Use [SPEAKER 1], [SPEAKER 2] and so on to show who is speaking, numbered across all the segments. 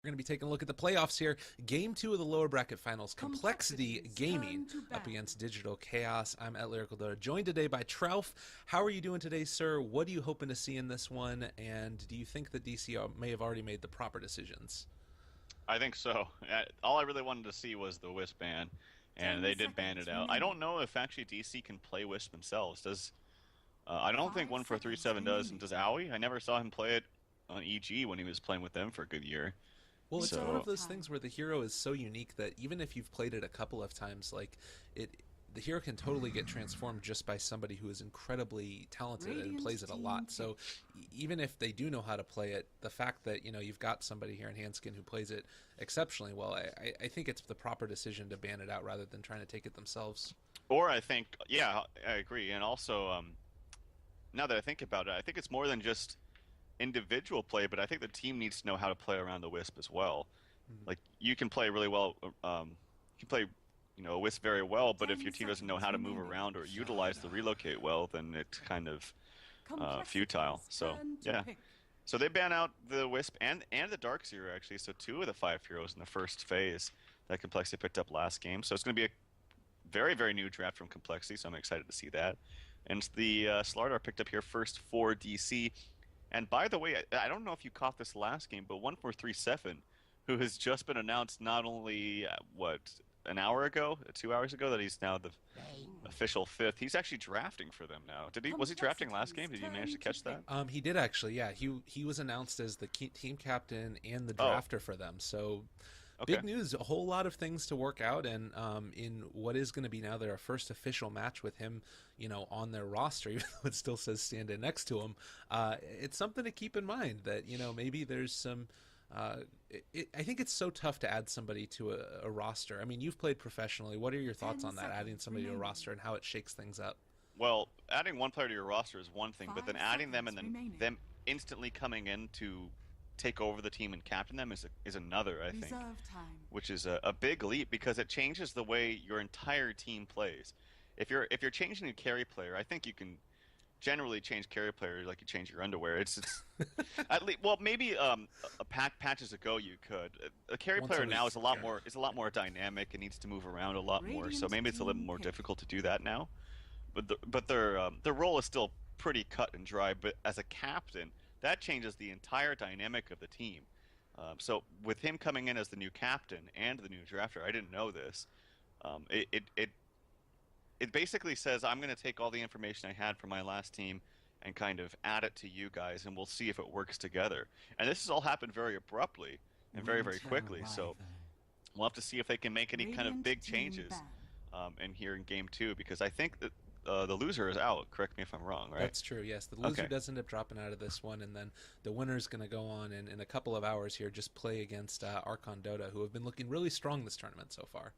[SPEAKER 1] We're going to be taking a look at the playoffs here. Game 2 of the lower bracket finals. Complexity Gaming up against Digital Chaos. I'm at Lyrical Dota, joined today by TraLF. How are you doing today, sir? What are you hoping to see in this one? And do you think that DC may have already made the proper decisions?
[SPEAKER 2] I think so. All I really wanted to see was the Wisp ban, and they did ban it out. I don't know if actually DC can play Wisp themselves. I don't think 1437 does, and does Owie? I never saw him play it on EG when he was playing with them for a good year.
[SPEAKER 1] Well, it's one of
[SPEAKER 2] So,
[SPEAKER 1] those things where the hero is so unique that even if you've played it a couple of times, the hero can totally get transformed just by somebody who is incredibly talented and plays it a lot. So even if they do know how to play it, the fact that you've got somebody here in Hanskin who plays it exceptionally well, I think it's the proper decision to ban it out rather than trying to take it themselves.
[SPEAKER 2] or I think, yeah, I agree. And also, now that I think about it, I think it's more than just individual play, but I think the team needs to know how to play around the Wisp as well.
[SPEAKER 1] Mm-hmm.
[SPEAKER 2] Like you can play really well, you can play, a Wisp very well, but if your team doesn't know how to move around or utilize the relocate well, then it's kind of futile. So yeah, so they ban out the Wisp and the Dark Zero actually. So two of the five heroes in the first phase that Complexity picked up last game. So it's going to be a very very new draft from Complexity. So I'm excited to see that. And the Slardar picked up here first for DC. And by the way, I don't know if you caught this last game, but 1437, who has just been announced not only, an hour ago, 2 hours ago, that he's now the official fifth. He's actually drafting for them now. Was he drafting last game? Did you manage to catch that?
[SPEAKER 1] He did actually. Yeah, he was announced as the team captain and the
[SPEAKER 2] Oh,
[SPEAKER 1] drafter for them. So
[SPEAKER 2] okay.
[SPEAKER 1] big news, a whole lot of things to work out, and in what is going to be now their first official match with him, on their roster, even though it still says stand in next to him, it's something to keep in mind that maybe there's some. I think it's so tough to add somebody to a roster. I mean, you've played professionally. What are your thoughts on that? Adding somebody to a roster and how it shakes things up.
[SPEAKER 2] Well, adding one player to your roster is one thing, but then adding them and then
[SPEAKER 3] remaining.
[SPEAKER 2] them instantly coming in to take over the team and captain them is another, I think,
[SPEAKER 3] Reserve time.
[SPEAKER 2] which is a big leap because it changes the way your entire team plays. If you're changing a carry player, I think you can generally change carry player like you change your underwear. It's at least, well, maybe a patches ago you could. A carry
[SPEAKER 1] Once a
[SPEAKER 2] player now
[SPEAKER 1] week.
[SPEAKER 2] is a lot more dynamic and needs to move around a lot more. So
[SPEAKER 3] Radiant
[SPEAKER 2] maybe it's a little
[SPEAKER 3] team
[SPEAKER 2] more
[SPEAKER 3] pick.
[SPEAKER 2] difficult to do that now. But their role is still pretty cut and dry. But as a captain, that changes the entire dynamic of the team. So with him coming in as the new captain and the new drafter, I didn't know this. It basically says I'm going to take all the information I had from my last team and kind of add it to you guys, and we'll see if it works together. And this has all happened very abruptly and very very quickly. So we'll have to see if they can make any kind of
[SPEAKER 3] Radiant
[SPEAKER 2] big
[SPEAKER 3] team
[SPEAKER 2] changes
[SPEAKER 3] ban.
[SPEAKER 2] in here in game two, because I think that the loser is out. Correct me if I'm wrong, right?
[SPEAKER 1] That's true. Yes, the loser
[SPEAKER 2] Okay.
[SPEAKER 1] does end up dropping out of this one, and then the winner is going to go on and in a couple of hours here just play against Archon Dota, who have been looking really strong this tournament so far.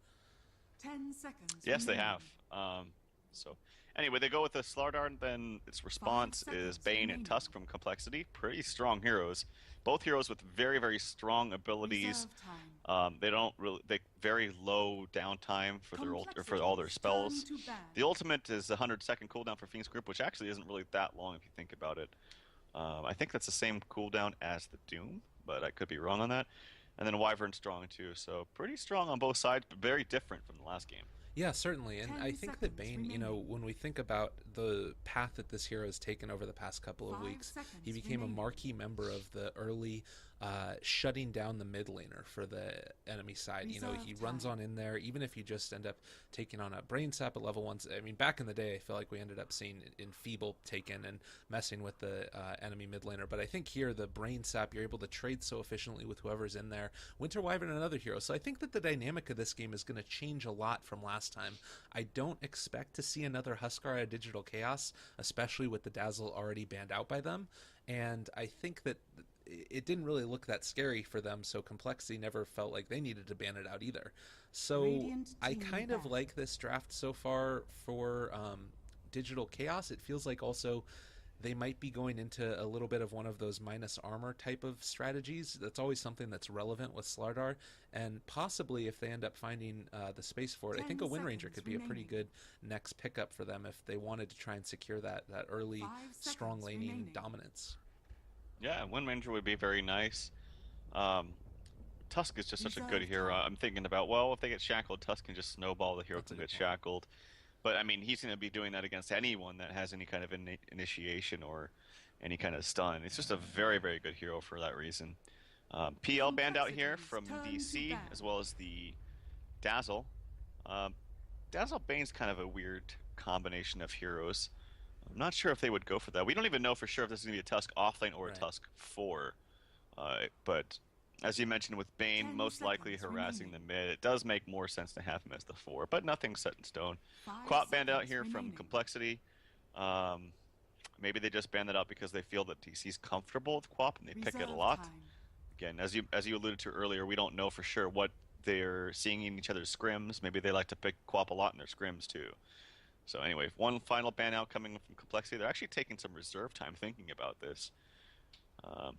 [SPEAKER 3] 10 seconds.
[SPEAKER 2] Yes, they
[SPEAKER 3] remaining.
[SPEAKER 2] have. So anyway, they go with the Slardar, and then its response is
[SPEAKER 3] seconds
[SPEAKER 2] Bane and
[SPEAKER 3] remaining.
[SPEAKER 2] Tusk from Complexity. Pretty strong heroes. Both heroes with very, very strong abilities.
[SPEAKER 3] Reserve time.
[SPEAKER 2] They very low downtime for for all their spells.
[SPEAKER 3] Turn to ban.
[SPEAKER 2] The ultimate is a 100-second cooldown for Fiend's Grip, which actually isn't really that long if you think about it. I think that's the same cooldown as the Doom, but I could be wrong on that. And then Wyvern strong too, so pretty strong on both sides, but very different from the last game.
[SPEAKER 1] Yeah, certainly. And
[SPEAKER 3] 10
[SPEAKER 1] I think that
[SPEAKER 3] seconds
[SPEAKER 1] Bane,
[SPEAKER 3] remaining.
[SPEAKER 1] when we think about the path that this hero has taken over the past couple of
[SPEAKER 3] 5
[SPEAKER 1] weeks, he
[SPEAKER 3] seconds
[SPEAKER 1] became a
[SPEAKER 3] remaining.
[SPEAKER 1] marquee member of the early shutting down the mid laner for the enemy side.
[SPEAKER 3] Reserve
[SPEAKER 1] He runs
[SPEAKER 3] time.
[SPEAKER 1] on in there, even if you just end up taking on a brain sap at level 1. I mean, back in the day, I feel like we ended up seeing Enfeeble taken and messing with the enemy mid laner. But I think here, the brain sap, you're able to trade so efficiently with whoever's in there. Winter Wyvern, another hero. So I think that the dynamic of this game is going to change a lot from last time. I don't expect to see another Huskar at Digital Chaos, especially with the Dazzle already banned out by them. And I think that it didn't really look that scary for them, so Complexity never felt like they needed to ban it out either. So
[SPEAKER 3] Radiant
[SPEAKER 1] I
[SPEAKER 3] team
[SPEAKER 1] kind of
[SPEAKER 3] ban.
[SPEAKER 1] like this draft so far for Digital Chaos. It feels like also they might be going into a little bit of one of those minus armor type of strategies. That's always something that's relevant with Slardar, and possibly if they end up finding the space for it, I
[SPEAKER 3] 10
[SPEAKER 1] think a Wind Ranger
[SPEAKER 3] seconds
[SPEAKER 1] could be a pretty
[SPEAKER 3] remaining.
[SPEAKER 1] good next pickup for them if they wanted to try and secure that early
[SPEAKER 3] 5
[SPEAKER 1] strong
[SPEAKER 3] seconds
[SPEAKER 1] laning
[SPEAKER 3] remaining.
[SPEAKER 1] dominance.
[SPEAKER 2] Yeah, Wind Ranger would be very nice. Um, Tusk is just such a good
[SPEAKER 3] Reserve
[SPEAKER 2] hero.
[SPEAKER 3] time.
[SPEAKER 2] I'm thinking about, well, if they get shackled, Tusk can just snowball the hero
[SPEAKER 1] That's a
[SPEAKER 2] can
[SPEAKER 1] good
[SPEAKER 2] get
[SPEAKER 1] point.
[SPEAKER 2] shackled. But I mean, he's going to be doing that against anyone that has any kind of initiation or any kind of stun. It's just a very, very good hero for that reason. PL banned out here
[SPEAKER 3] Complexity's
[SPEAKER 2] from
[SPEAKER 3] turn to
[SPEAKER 2] DC,
[SPEAKER 3] ban.
[SPEAKER 2] as well as the Dazzle. Um, Dazzle Bane's kind of a weird combination of heroes. I'm not sure if they would go for that. We don't even know for sure if this is going to be a Tusk offlane or a
[SPEAKER 1] Right.
[SPEAKER 2] Tusk 4. But as you mentioned with Bane,
[SPEAKER 3] 10
[SPEAKER 2] most likely
[SPEAKER 3] seconds
[SPEAKER 2] harassing the
[SPEAKER 3] remaining.
[SPEAKER 2] mid, it does make more sense to have him as the 4, but nothing's set in stone.
[SPEAKER 3] 5
[SPEAKER 2] Quap banned out
[SPEAKER 3] seconds
[SPEAKER 2] here from
[SPEAKER 3] remaining.
[SPEAKER 2] compLexity. Um, Maybe they just banned that out because they feel that DC's comfortable with Quap and they pick it a
[SPEAKER 3] Reserve
[SPEAKER 2] lot.
[SPEAKER 3] time.
[SPEAKER 2] Again, as you alluded to earlier, we don't know for sure what they're seeing in each other's scrims. Maybe they like to pick Quap a lot in their scrims too. So anyway, one final ban out coming from compLexity. They're actually taking some reserve time thinking about this.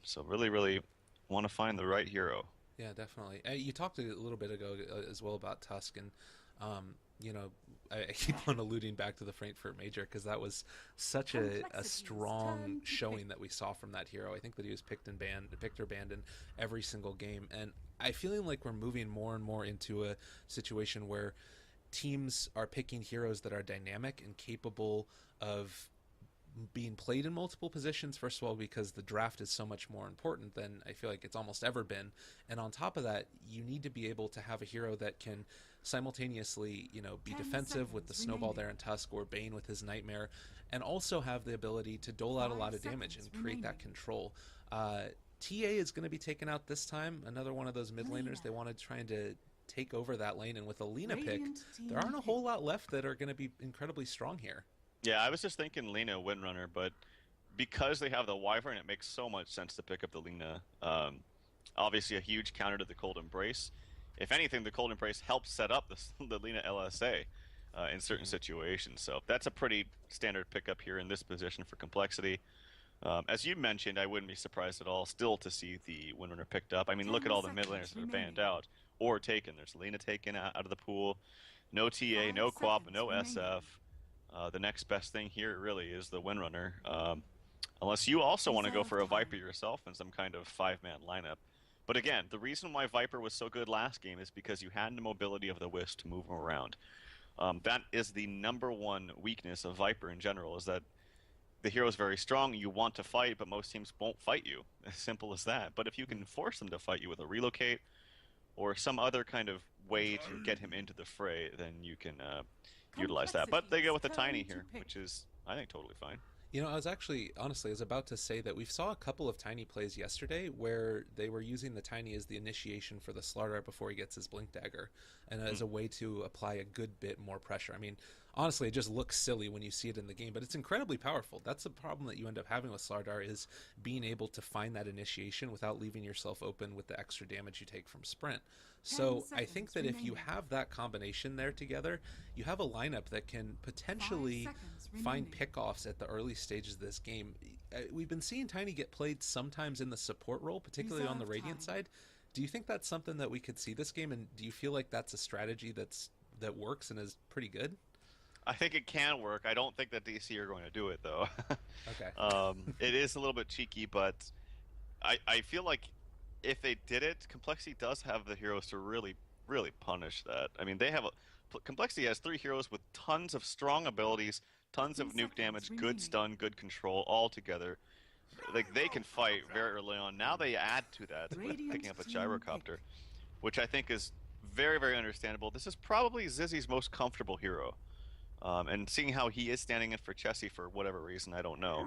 [SPEAKER 2] So really, really want to find the right hero.
[SPEAKER 1] Yeah, definitely. You talked a little bit ago as well about Tusk, and you know, I keep on alluding back to the Frankfurt Major because that was such a
[SPEAKER 3] Complexity's
[SPEAKER 1] strong
[SPEAKER 3] turn to
[SPEAKER 1] showing
[SPEAKER 3] pick.
[SPEAKER 1] that we saw from that hero. I think that he was picked or banned in every single game, and I feeling like we're moving more and more into a situation where teams are picking heroes that are dynamic and capable of being played in multiple positions. First of all, because the draft is so much more important than I feel like it's almost ever been, and on top of that, you need to be able to have a hero that can simultaneously, be
[SPEAKER 3] 10
[SPEAKER 1] defensive with the
[SPEAKER 3] seconds
[SPEAKER 1] snowball
[SPEAKER 3] remaining.
[SPEAKER 1] there in Tusk, or Bane with his Nightmare, and also have the ability to dole out a
[SPEAKER 3] 5
[SPEAKER 1] lot of damage and
[SPEAKER 3] seconds
[SPEAKER 1] create that
[SPEAKER 3] remaining.
[SPEAKER 1] control. TA is going to be taken out this time. Another one of those mid laners.
[SPEAKER 3] Lena.
[SPEAKER 1] They wanted trying to take over that lane, and with a Lena pick,
[SPEAKER 3] Radiant team
[SPEAKER 1] there aren't a whole
[SPEAKER 3] pick.
[SPEAKER 1] lot left that are going to be incredibly strong here.
[SPEAKER 2] Yeah, I was just thinking Lena Windrunner, but because they have the Wyvern, it makes so much sense to pick up the Lena. Obviously, a huge counter to the Cold Embrace. If anything, the Cold Embrace helps set up the Lena LSA in certain situations. So that's a pretty standard pickup here in this position for compLexity. As you mentioned, I wouldn't be surprised at all still to see the Windrunner picked up. I mean, look
[SPEAKER 3] 10
[SPEAKER 2] at all the mid laners
[SPEAKER 3] seconds
[SPEAKER 2] that are banned
[SPEAKER 3] remaining.
[SPEAKER 2] out or taken. There's Lena taken out of the pool. No TA,
[SPEAKER 3] 5
[SPEAKER 2] no Quap,
[SPEAKER 3] seconds
[SPEAKER 2] no
[SPEAKER 3] remaining.
[SPEAKER 2] SF. The next best thing here really is the Windrunner. Unless you also want to go
[SPEAKER 3] Reserve
[SPEAKER 2] for a Viper
[SPEAKER 3] time.
[SPEAKER 2] yourself in some kind of 5-man lineup. But again, the reason why Viper was so good last game is because you had the mobility of the Wisp to move him around. That is the number one weakness of Viper in general, is that the hero is very strong, you want to fight, but most teams won't fight you. As simple as that. But if you can force them to fight you with a relocate or some other kind of way to get him into the fray, then you can utilize that. But they go with the Tiny here, which is, I think, totally fine.
[SPEAKER 1] I was actually, honestly, I was about to say that we saw a couple of Tiny plays yesterday where they were using the Tiny as the initiation for the Slardar before he gets his Blink Dagger, and as a way to apply a good bit more pressure. I mean, honestly, it just looks silly when you see it in the game, but it's incredibly powerful. That's the problem that you end up having with Slardar, is being able to find that initiation without leaving yourself open with the extra damage you take from sprint.
[SPEAKER 3] 10
[SPEAKER 1] So I think
[SPEAKER 3] seconds
[SPEAKER 1] that if you
[SPEAKER 3] remaining.
[SPEAKER 1] have that combination there together, you have a lineup that can
[SPEAKER 3] 5
[SPEAKER 1] potentially
[SPEAKER 3] seconds
[SPEAKER 1] find
[SPEAKER 3] remaining.
[SPEAKER 1] pickoffs at the early stages of this game. We've been seeing Tiny get played sometimes in the support role, particularly on the
[SPEAKER 3] Reserve
[SPEAKER 1] Radiant
[SPEAKER 3] time.
[SPEAKER 1] side. Do you think that's something that we could see this game, and do you feel like that's a strategy that works and is pretty good?
[SPEAKER 2] I think it can work. I don't think that DC are going to do it, though.
[SPEAKER 1] Okay.
[SPEAKER 2] It is a little bit cheeky, but I feel like if they did it, compLexity does have the heroes to really, really punish that. I mean, compLexity has 3 heroes with tons of strong abilities, tons
[SPEAKER 3] 2
[SPEAKER 2] of nuke
[SPEAKER 3] seconds
[SPEAKER 2] damage, good
[SPEAKER 3] remaining.
[SPEAKER 2] stun, good control, all together. Like, they can fight very early on. Now they add to that with
[SPEAKER 3] Radiant
[SPEAKER 2] picking up a
[SPEAKER 3] team
[SPEAKER 2] gyrocopter,
[SPEAKER 3] pick.
[SPEAKER 2] which I think is very, very understandable. This is probably Zizzy's most comfortable hero. And seeing how he is standing in for Chessie for whatever reason, I don't know.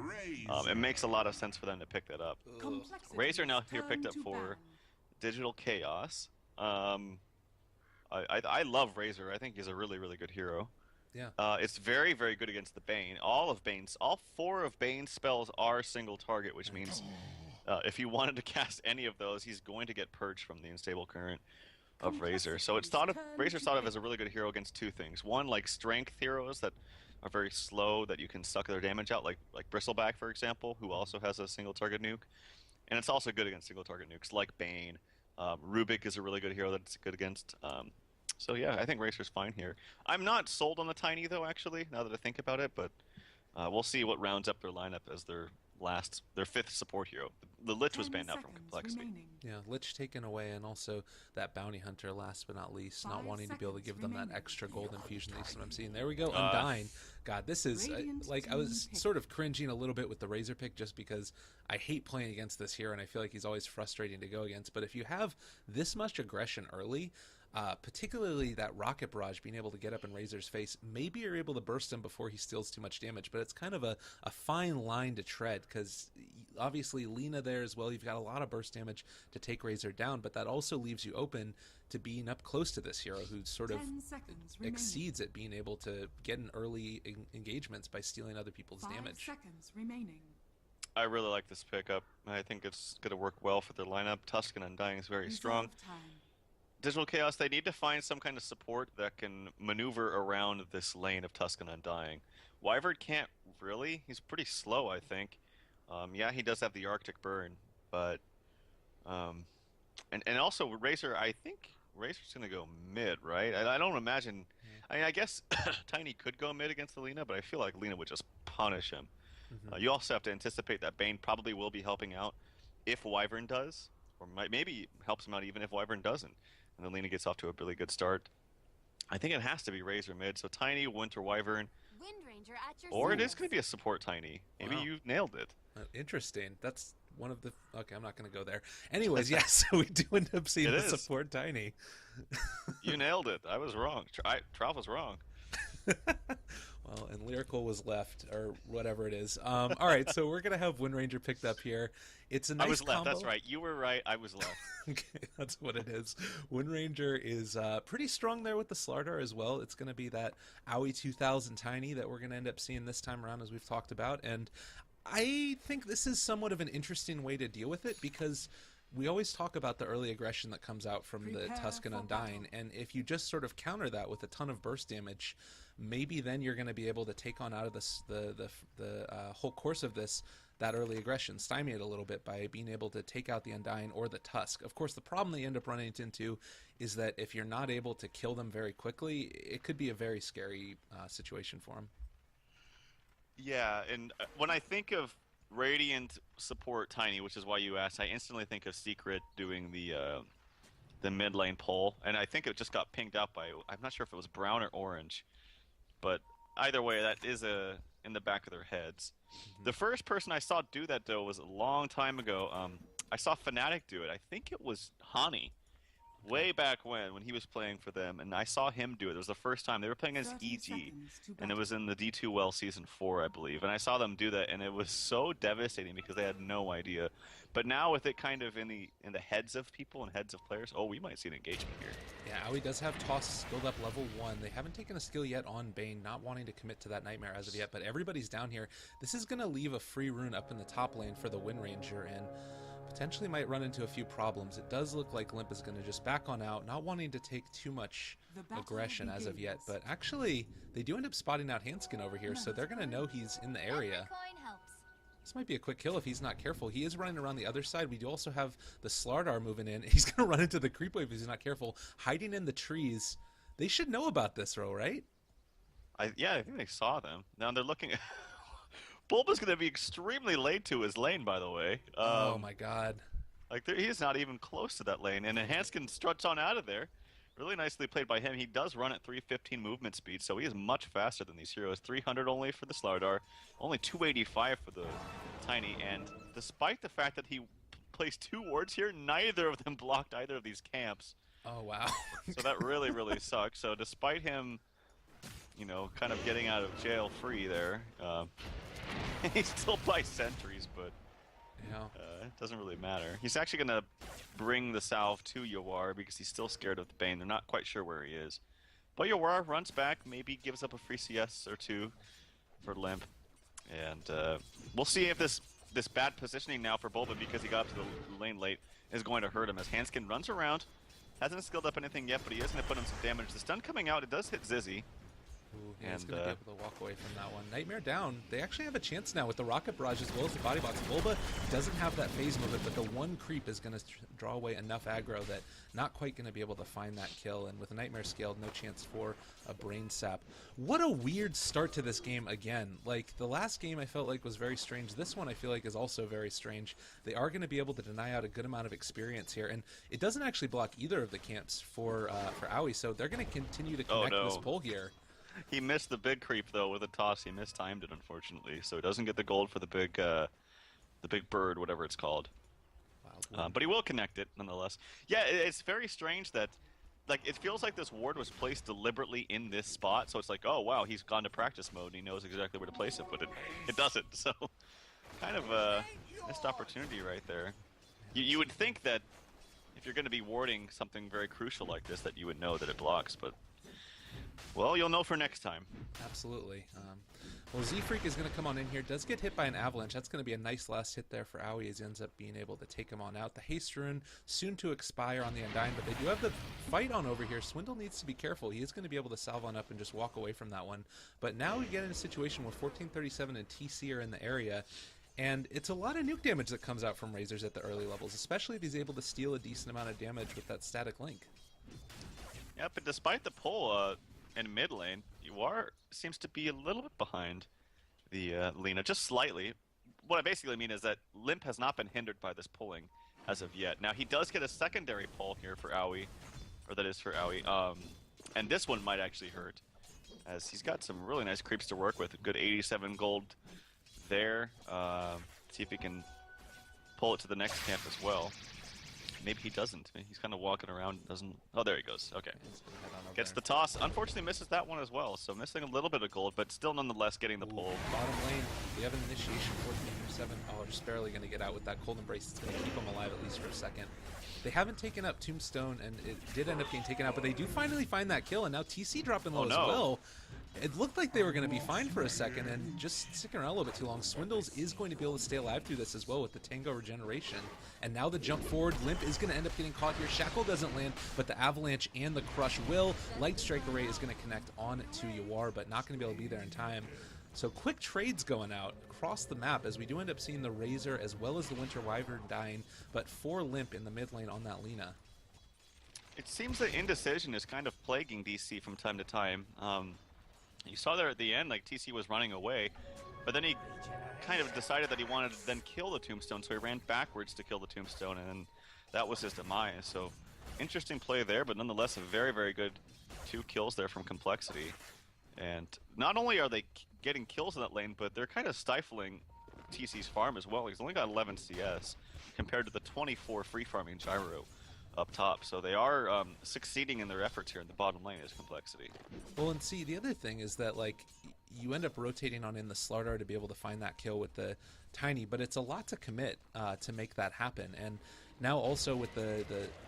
[SPEAKER 2] It makes a lot of sense for them to pick that up.
[SPEAKER 1] Ugh.
[SPEAKER 2] Razor now here
[SPEAKER 3] Turn
[SPEAKER 2] picked up
[SPEAKER 3] to
[SPEAKER 2] for
[SPEAKER 3] ban.
[SPEAKER 2] Digital Chaos. I love Razor. I think he's a really, really good hero.
[SPEAKER 1] Yeah.
[SPEAKER 2] It's very, very good against the Bane. All 4 of Bane's spells are single target, which means if you wanted to cast any of those, he's going to get purged from the unstable current of Razor. So it's Razor's thought of as a really good hero against 2 things. One, like strength heroes that are very slow that you can suck their damage out, like Bristleback, for example, who also has a single target nuke. And it's also good against single target nukes like Bane. Rubik is a really good hero that it's good against. So yeah, I think Razor's fine here. I'm not sold on the Tiny though, actually, now that I think about it, but we'll see what rounds up their lineup as they're their 5th support hero. The Lich was
[SPEAKER 3] 10
[SPEAKER 2] banned out from
[SPEAKER 3] seconds
[SPEAKER 2] complexity.
[SPEAKER 3] remaining.
[SPEAKER 1] Yeah, Lich taken away, and also that Bounty Hunter, last but not least, not
[SPEAKER 3] 5
[SPEAKER 1] wanting to be able to
[SPEAKER 3] seconds
[SPEAKER 1] give them that
[SPEAKER 3] remaining.
[SPEAKER 1] extra gold infusion that I'm seeing. There we go, Undying. God, this is,
[SPEAKER 3] Radiant
[SPEAKER 1] like, I
[SPEAKER 3] team
[SPEAKER 1] was
[SPEAKER 3] pick.
[SPEAKER 1] sort of cringing a little bit with the Razor pick just because I hate playing against this hero, and I feel like he's always frustrating to go against. But if you have this much aggression early, particularly that rocket barrage, being able to get up in Razor's face, maybe you're able to burst him before he steals too much damage, but it's kind of a fine line to tread, because obviously Lina there as well, you've got a lot of burst damage to take Razor down, but that also leaves you open to being up close to this hero who sort of
[SPEAKER 3] 10 seconds remaining.
[SPEAKER 1] exceeds at being able to get in early engagements by stealing other people's
[SPEAKER 3] 5
[SPEAKER 1] damage.
[SPEAKER 3] seconds remaining.
[SPEAKER 2] I really like this pickup. I think it's going to work well for their lineup. Tusk and Undying is very strong.
[SPEAKER 3] Reserve time.
[SPEAKER 2] Digital Chaos, they need to find some kind of support that can maneuver around this lane of Tusk and Undying. Wyvern can't really. He's pretty slow, I think. Yeah, he does have the Arctic Burn, but... and also, Razor, I think Razor's going to go mid, right? I don't imagine... I mean, I guess Tiny could go mid against the Lina, but I feel like Lina would just punish him. You also have to anticipate that Bane probably will be helping out if Wyvern does, or maybe helps him out even if Wyvern doesn't. And then Lina gets off to a really good start. I think it has to be Razor mid, so Tiny, Winter, Wyvern,
[SPEAKER 4] Wind Ranger at your
[SPEAKER 2] or it is
[SPEAKER 4] service.
[SPEAKER 2] going to be a support Tiny. Maybe
[SPEAKER 1] Wow.
[SPEAKER 2] you nailed it.
[SPEAKER 1] Interesting. That's one of the... Okay, I'm not going to go there. Anyways, yes, so we do end up seeing
[SPEAKER 2] It
[SPEAKER 1] the
[SPEAKER 2] is.
[SPEAKER 1] support Tiny.
[SPEAKER 2] You nailed it. I was wrong. TraLF was wrong.
[SPEAKER 1] Well, and Lyrical was left, or whatever it is. All right, so we're gonna have Wind Ranger picked up here. It's a nice
[SPEAKER 2] I was left.
[SPEAKER 1] combo.
[SPEAKER 2] That's right. You were right. I was left.
[SPEAKER 1] Okay, that's what it is. Wind Ranger is pretty strong there with the Slardar as well. It's going to be that Owie 2000 Tiny that we're going to end up seeing this time around, as we've talked about. And I think this is somewhat of an interesting way to deal with it, because we always talk about the early aggression that comes out from the
[SPEAKER 3] Prepare
[SPEAKER 1] Tusk and
[SPEAKER 3] for
[SPEAKER 1] Undying,
[SPEAKER 3] battle.
[SPEAKER 1] and if you just sort of counter that with a ton of burst damage, maybe then you're going to be able to take on out of this the whole course of this that early aggression, stymie it a little bit by being able to take out the Undying or the Tusk. Of course, the problem they end up running into is that if you're not able to kill them very quickly, it could be a very scary situation for them.
[SPEAKER 2] Yeah, and when I think of Radiant support Tiny, which is why you asked, I instantly think of Secret doing the mid lane pull, and I think it just got pinged out by, I'm not sure if it was brown or orange, but either way, that is in the back of their heads. The first person I saw do that, though, was a long time ago. I saw Fnatic do it. I think it was Hani, way back when he was playing for them, and I saw him do it. It was the first time. They were playing against
[SPEAKER 3] 30
[SPEAKER 2] EG,
[SPEAKER 3] seconds to
[SPEAKER 2] and it
[SPEAKER 3] battle.
[SPEAKER 2] was in the D2 Well Season 4, I believe. And I saw them do that, and it was so devastating because they had no idea. But now with it kind of in the heads of people and heads of players, oh, we might see an engagement here.
[SPEAKER 1] Yeah, Owie does have Toss skilled up level 1. They haven't taken a skill yet on Bane, not wanting to commit to that Nightmare as of yet, but everybody's down here. This is going to leave a free rune up in the top lane for the Wind Ranger, and potentially might run into a few problems. It does look like Limp is going to just back on out, not wanting to take too much
[SPEAKER 3] The battle
[SPEAKER 1] aggression as of yet,
[SPEAKER 3] begins.
[SPEAKER 1] but actually, they do end up spotting out Hanskin over here, so they're going to know he's in the area.
[SPEAKER 4] Every coin helps.
[SPEAKER 1] This might be a quick kill if he's not careful. He is running around the other side. We do also have the Slardar moving in. He's going to run into the creep wave if he's not careful, hiding in the trees. They should know about this, though, right?
[SPEAKER 2] Yeah, I think they saw them. Now they're looking. Bulba's going to be extremely late to his lane, by the way.
[SPEAKER 1] Oh my god.
[SPEAKER 2] Like he's not even close to that lane, and Hanskin struts on out of there. Really nicely played by him. He does run at 315 movement speed, so he is much faster than these heroes. 300 only for the Slardar, only 285 for the Tiny, and despite the fact that he placed 2 wards here, neither of them blocked either of these camps.
[SPEAKER 1] Oh wow.
[SPEAKER 2] So that really, really sucks. So despite him, you know, kind of getting out of jail free there, he still buys sentries, but
[SPEAKER 1] Yeah.
[SPEAKER 2] it doesn't really matter. He's actually going to bring the salve to Yawar because he's still scared of the Bane. They're not quite sure where he is. But Yawar runs back, maybe gives up a free CS or 2 for Limp. And we'll see if this bad positioning now for Bulba, because he got up to the lane late, is going to hurt him as Hanskin runs around. Hasn't skilled up anything yet, but he is going to put him some damage. The stun coming out, it does hit Zizzy.
[SPEAKER 1] Ooh, yeah, he's
[SPEAKER 2] And
[SPEAKER 1] going to be able to walk away from that one. Nightmare down. They actually have a chance now with the Rocket Barrage as well as the Body Box. Bulba doesn't have that phase movement, but the one creep is going to draw away enough aggro that not quite going to be able to find that kill. And with a Nightmare scaled, no chance for a Brain Sap. What a weird start to this game again. Like, the last game I felt like was very strange. This one I feel like is also very strange. They are going to be able to deny out a good amount of experience here. And it doesn't actually block either of the camps for Aoi, so they're going to continue to connect this pull here.
[SPEAKER 2] He missed the big creep though with a toss. He mistimed it, unfortunately, so he doesn't get the gold for the big bird, whatever it's called. But he will connect it nonetheless. Yeah, it's very strange that, like, it feels like this ward was placed deliberately in this spot. So it's like, oh wow, he's gone to practice mode and he knows exactly where to place it, but it doesn't. So kind of a missed opportunity right there. You would think that if you're going to be warding something very crucial like this, that you would know that it blocks, but. Well, you'll know for next time.
[SPEAKER 1] Absolutely. Well, Z-Freak is going to come on in here. Does get hit by an Avalanche. That's going to be a nice last hit there for Aoi as he ends up being able to take him on out. The Haste Rune soon to expire on the Undying, but they do have the fight on over here. Swindle needs to be careful. He is going to be able to salve on up and just walk away from that one. But now we get in a situation where 1437 and TC are in the area. And it's a lot of nuke damage that comes out from Razors at the early levels, especially if he's able to steal a decent amount of damage with that static link.
[SPEAKER 2] Yeah, but despite the pull in mid lane, Yuar seems to be a little bit behind the Lina, just slightly. What I basically mean is that Limp has not been hindered by this pulling as of yet. Now, he does get a secondary pull here for Aoi, or that is for Aoi, and this one might actually hurt, as he's got some really nice creeps to work with. A good 87 gold there. See if he can pull it to the next camp as well. Maybe he doesn't. He's kind of walking around, doesn't... Oh, there he goes. Okay. Gets the toss. Unfortunately misses that one as well, so missing a little bit of gold, but still nonetheless getting the pull.
[SPEAKER 1] Bottom lane, we have an initiation, 14-7. Oh, just barely going to get out with that Cold Embrace. It's going to keep him alive at least for a second. They haven't taken up Tombstone, and it did end up getting taken out, but they do finally find that kill, and now TC dropping low as well. It looked like they were going to be fine for a second, and just sticking around a little bit too long. Swindles is going to be able to stay alive through this as well with the Tango regeneration. And now the jump forward. Limp is going to end up getting caught here. Shackle doesn't land, but the Avalanche and the Crush will. Light Strike Array is going to connect on to Yuar, but not going to be able to be there in time. So quick trades going out across the map as we do end up seeing the Razor as well as the Winter Wyvern dying, but 4 Limp in the mid lane on that Lina.
[SPEAKER 2] It seems that indecision is kind of plaguing DC from time to time. You saw there at the end, like, TC was running away, but then he kind of decided that he wanted to then kill the Tombstone, so he ran backwards to kill the Tombstone, and that was his demise. So, interesting play there, but nonetheless a very, very good 2 kills there from compLexity. And not only are they getting kills in that lane, but they're kind of stifling TC's farm as well. He's only got 11 CS compared to the 24 free farming Gyro up top, so they are succeeding in their efforts here in the bottom lane as compLexity.
[SPEAKER 1] Well, and see, the other thing is that, like, you end up rotating on in the Slardar to be able to find that kill with the Tiny, but it's a lot to commit to make that happen. And now also with the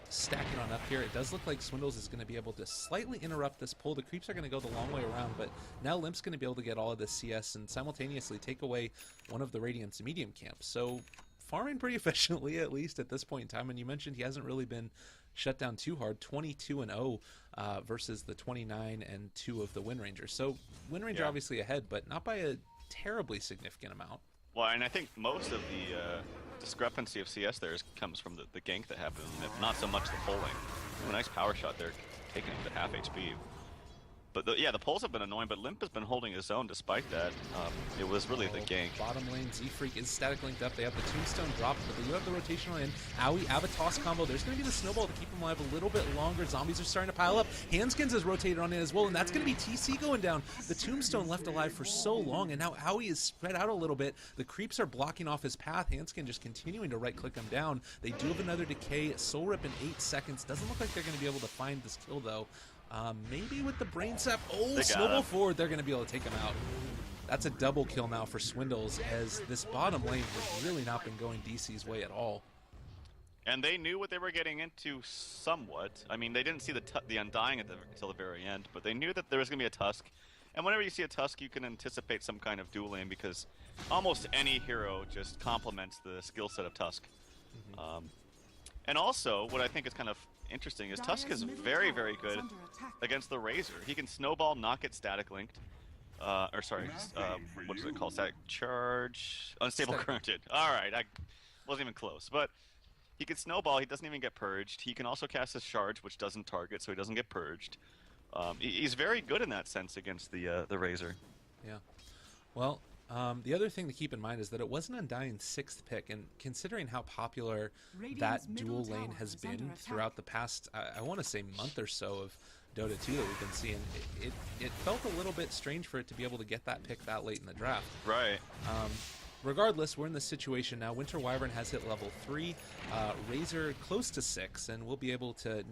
[SPEAKER 1] stacking on up here, it does look like Swindles is going to be able to slightly interrupt this pull. The creeps are going to go the long way around, but now Limp's going to be able to get all of this CS and simultaneously take away one of the Radiant's medium camps. So farming pretty efficiently, at least at this point in time. And you mentioned he hasn't really been shut down too hard. 22-0 versus the 29-2 of the Wind Ranger. So Wind Ranger obviously ahead, but not by a terribly significant amount.
[SPEAKER 2] Well, and I think most of the discrepancy of CS there comes from the gank that happened, not so much the pulling. A nice power shot there, taking him to half HP. But the pulls have been annoying, but Limp has been holding his own despite that. It was really the gank.
[SPEAKER 1] Bottom lane, Z-Freak is static linked up. They have the Tombstone dropped, but they do have the rotational in. Aoi, Avatos combo. There's going to be the snowball to keep him alive a little bit longer. Zombies are starting to pile up. Handskins is rotated on in as well, and that's going to be TC going down. The Tombstone left alive for so long, and now Aoi is spread out a little bit. The creeps are blocking off his path. Handskin just continuing to right-click him down. They do have another decay. Soul Rip in 8 seconds. Doesn't look like they're going to be able to find this kill, though. Maybe with the Brain Sap. Oh, snowball forward. They're going to be able to take him out. That's a double kill now for Swindles, as this bottom lane has really not been going DC's way at all.
[SPEAKER 2] And they knew what they were getting into somewhat. I mean, they didn't see the Undying until the very end, but they knew that there was going to be a Tusk. And whenever you see a Tusk, you can anticipate some kind of dueling, because almost any hero just complements the skill set of Tusk. And also, what I think is kind of interesting is Tusk is very, very good against the Razor. He can snowball, not get static linked. Or sorry, what is it called? Static charge? Unstable currented. Alright, I wasn't even close. But he can snowball, he doesn't even get purged. He can also cast his charge, which doesn't target, so he doesn't get purged. He's very good in that sense against the Razor.
[SPEAKER 1] Yeah. Well, the other thing to keep in mind is that it wasn't Undying's 6th pick, and considering how popular that dual lane has been throughout the past, I want to say month or so of Dota 2 that we've been seeing, it felt a little bit strange for it to be able to get that pick that late in the draft.
[SPEAKER 2] Right.
[SPEAKER 1] Regardless, we're in this situation now. Winter Wyvern has hit level 3, Razor close to 6, and we'll be able to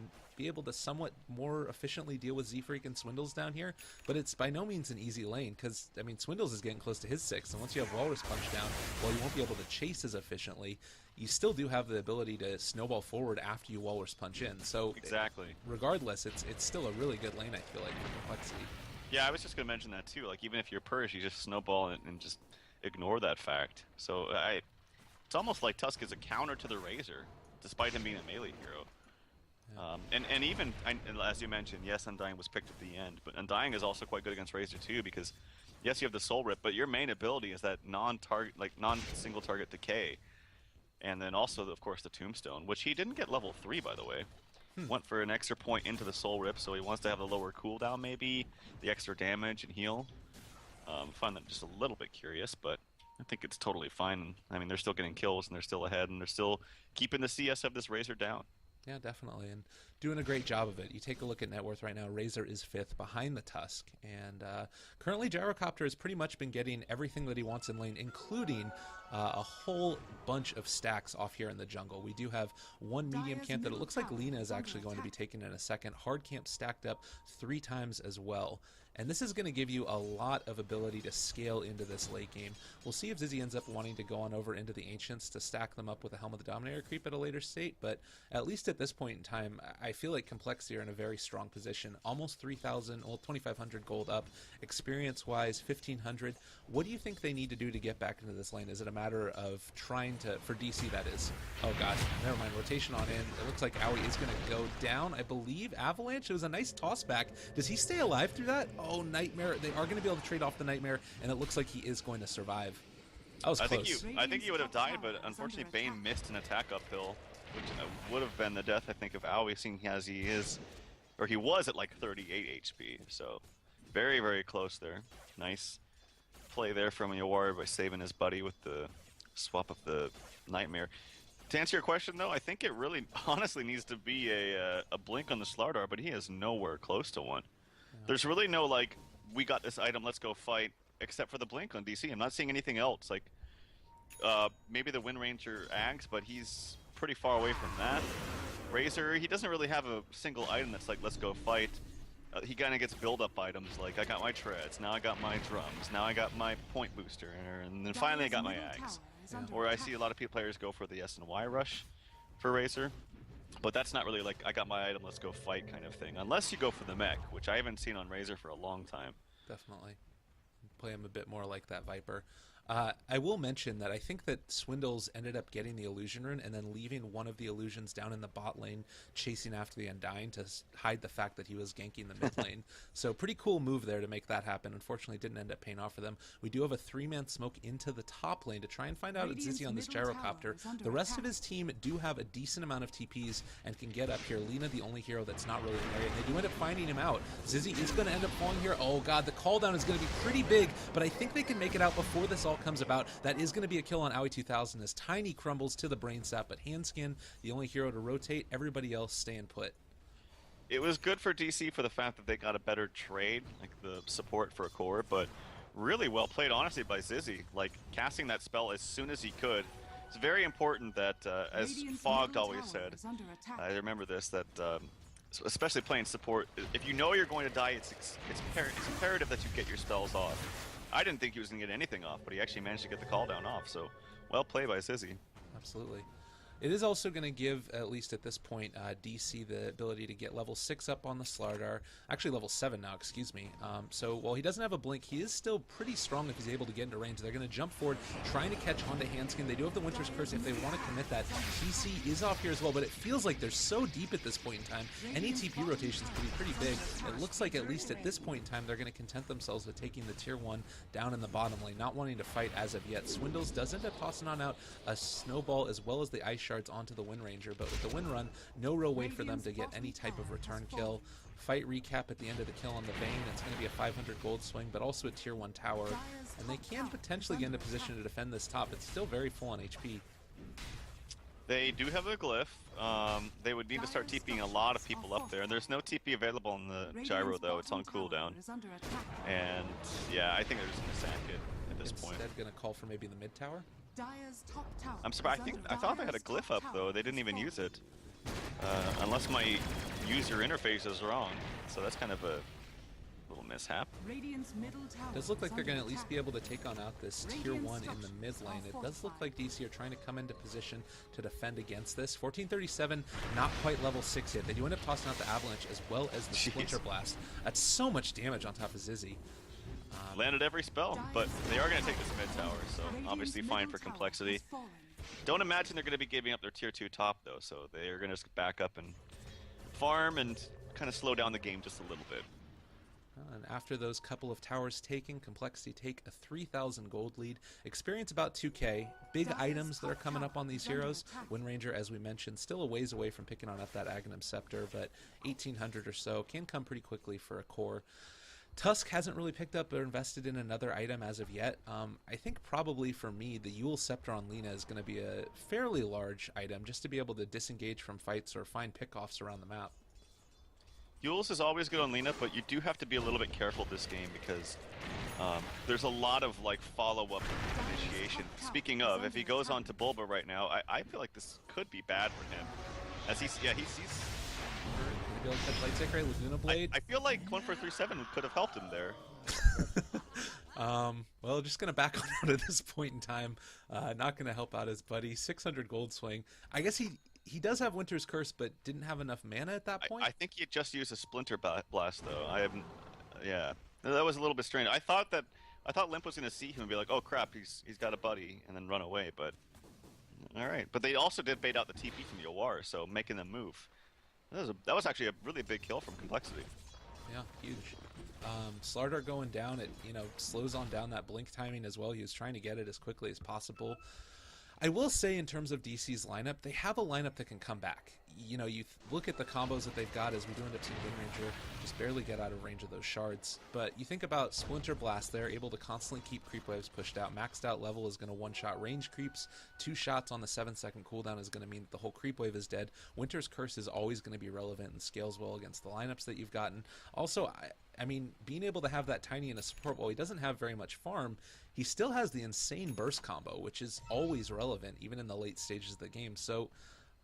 [SPEAKER 1] somewhat more efficiently deal with Z-Freak and Swindles down here, but it's by no means an easy lane, because, I mean, Swindles is getting close to his 6, and once you have Walrus Punch down, while you won't be able to chase as efficiently, you still do have the ability to snowball forward after you Walrus Punch in, so
[SPEAKER 2] exactly.
[SPEAKER 1] Regardless, it's still a really good lane, I feel like, for complexity.
[SPEAKER 2] Yeah, I was just going to mention that too, like, even if you're purged, you just snowball and just ignore that fact. So it's almost like Tusk is a counter to the Razor, despite him being a melee hero. And even, as you mentioned, yes, Undying was picked at the end, but Undying is also quite good against Razor too, because yes, you have the Soul Rip, but your main ability is that non-single target decay, and then also, of course, the Tombstone, which he didn't get level 3, by the way. Went for an extra point into the Soul Rip, so he wants to have the lower cooldown, maybe the extra damage and heal. I find that just a little bit curious, but I think it's totally fine. I mean, they're still getting kills, and they're still ahead, and they're still keeping the CS of this Razor down.
[SPEAKER 1] Yeah, definitely, and doing a great job of it. You take a look at net worth right now, Razor is 5th behind the Tusk, and currently Gyrocopter has pretty much been getting everything that he wants in lane, including a whole bunch of stacks off here in the jungle. We do have one medium camp that it looks like Lina is actually going to be taken in a second. Hard camp stacked up 3 times as well. And this is going to give you a lot of ability to scale into this late game. We'll see if Zizzy ends up wanting to go on over into the Ancients to stack them up with a Helm of the Dominator creep at a later state, but at least at this point in time, I feel like complexity are in a very strong position. Almost 3,000, well, 2,500 gold up. Experience-wise, 1,500. What do you think they need to do to get back into this lane? Is it a matter of trying to, for DC that is, oh god, never mind, rotation on in. It looks like Owie is going to go down, I believe. Avalanche, it was a nice toss back. Does he stay alive through that? Oh, Nightmare. They are going to be able to trade off the Nightmare, and it looks like he is going to survive. That was close.
[SPEAKER 2] I think he would have died, but unfortunately Bane missed an attack uphill, which would have been the death, I think, of Owie, seeing as he is, or he was at like 38 HP. So very, very close there. Nice play there from Yawar by saving his buddy with the swap of the Nightmare. To answer your question, though, I think it really honestly needs to be a blink on the Slardar, but he is nowhere close to one. There's really no, like, we got this item, let's go fight, except for the blink on DC. I'm not seeing anything else. Like, maybe the Wind Ranger Ags, but he's pretty far away from that. Razor, he doesn't really have a single item that's like, let's go fight. He kind of gets build-up items, like, I got my treads, now I got my drums, now I got my point booster, and then finally I got my Ags. Or I see a lot of players go for the S and Y rush for Razor. But that's not really like, I got my item, let's go fight kind of thing. Unless you go for the mech, which I haven't seen on Razor for a long time.
[SPEAKER 1] Definitely. Play him a bit more like that Viper. I will mention that I think that Swindles ended up getting the Illusion Rune and then leaving one of the Illusions down in the bot lane chasing after the Undying to hide the fact that he was ganking the mid lane. So pretty cool move there to make that happen. Unfortunately, didn't end up paying off for them. We do have a 3-man smoke into the top lane to try and find out Zizzy on this Gyrocopter. The rest of his team do have a decent amount of TPs and can get up here. Lina, the only hero that's not really in the area, and they do end up finding him out. Zizzy is going to end up falling here. Oh god, the call down is going to be pretty big, but I think they can make it out before this all comes about. That is going to be a kill on Owie 2000 as Tiny crumbles to the brain sap, but Handskin, the only hero to rotate, everybody else staying put.
[SPEAKER 2] It was good for DC for the fact that they got a better trade, like the support for a core, but really well played, honestly, by Zizzy. Like, casting that spell as soon as he could. It's very important that, as Fogged always said, I remember this, that especially playing support, if you know you're going to die, it's imperative that you get your spells off. I didn't think he was going to get anything off, but he actually managed to get the call down off, so well played by Zizzy.
[SPEAKER 1] Absolutely. It is also going to give, at least at this point, DC the ability to get level 6 up on the Slardar. Actually, level 7 now, excuse me. So while he doesn't have a blink, he is still pretty strong if he's able to get into range. They're going to jump forward, trying to catch onto Handskin. They do have the Winter's Curse if they want to commit that. TC is off here as well, but it feels like they're so deep at this point in time. Any TP rotations can be pretty big. It looks like, at least at this point in time, they're going to content themselves with taking the tier 1 down in the bottom lane, not wanting to fight as of yet. Swindles does end up tossing on out a Snowball as well as the Ice Shards onto the Wind Ranger, but with the Wind Run, no real way for them to get any type of return kill. Fight recap at the end of the kill on the Bane. It's going to be a 500 gold swing, but also a tier 1 tower, and they can potentially get into position to defend this top. It's still very full on HP.
[SPEAKER 2] They do have a glyph. They would need to start TPing a lot of people up there. There's no TP available on the gyro though. It's on cooldown. And yeah, I think they're just going to sack it at this point.
[SPEAKER 1] Instead, going to call for maybe the mid tower.
[SPEAKER 2] I'm surprised. I thought they had a glyph up though. They didn't even use it, unless my user interface is wrong. So that's kind of a little mishap.
[SPEAKER 1] It does look like they're going to at least be able to take on out this tier 1 in the mid lane. It does look like DC are trying to come into position to defend against this. 1437, not quite level 6 yet. They do end up tossing out the Avalanche as well as the Splinter Blast. That's so much damage on top of Zizzy.
[SPEAKER 2] Landed every spell, but they are going to take this mid tower, so obviously fine for complexity. Don't imagine they're going to be giving up their tier 2 top though, so they are going to just back up and farm and kind of slow down the game just a little bit.
[SPEAKER 1] And after those couple of towers taken, complexity take a 3,000 gold lead. Experience about 2k. Big items that are coming up on these heroes. Wind Ranger, as we mentioned, still a ways away from picking on up that Aghanim Scepter, but 1,800 or so can come pretty quickly for a core. Tusk hasn't really picked up or invested in another item as of yet. I think probably for me, the Yule Scepter on Lina is going to be a fairly large item just to be able to disengage from fights or find pickoffs around the map.
[SPEAKER 2] Yule's is always good on Lina, but you do have to be a little bit careful this game because there's a lot of like follow-up initiation. Speaking of, if he goes on to Bulba right now, I feel like this could be bad for him. As he's
[SPEAKER 1] Be able to touch Lightsaker, Laguna Blade.
[SPEAKER 2] I feel like 1437 could have helped him there.
[SPEAKER 1] Well, just going to back on out at this point in time. Not going to help out his buddy. 600 gold swing. I guess he does have Winter's Curse, but didn't have enough mana at that point.
[SPEAKER 2] I think he had just used a Splinter Blast, though. I haven't... Yeah. That was a little bit strange. I thought Limp was going to see him and be like, oh crap, he's got a buddy, and then run away, but... Alright. But they also did bait out the TP from the Yawar, so making them move. That was actually a really big kill from complexity.
[SPEAKER 1] Yeah, huge. Slardar going down, it slows on down that blink timing as well. He was trying to get it as quickly as possible. I will say in terms of DC's lineup, they have a lineup that can come back. You look at the combos that they've got as we do end up seeing Wind Ranger just barely get out of range of those shards. But you think about Splinter Blast, they're able to constantly keep creep waves pushed out. Maxed out level is going to one-shot range creeps. 2 shots on the 7-second cooldown is going to mean that the whole creep wave is dead. Winter's Curse is always going to be relevant and scales well against the lineups that you've gotten. Also, I mean, being able to have that Tiny in a support, while he doesn't have very much farm, he still has the insane burst combo, which is always relevant, even in the late stages of the game. So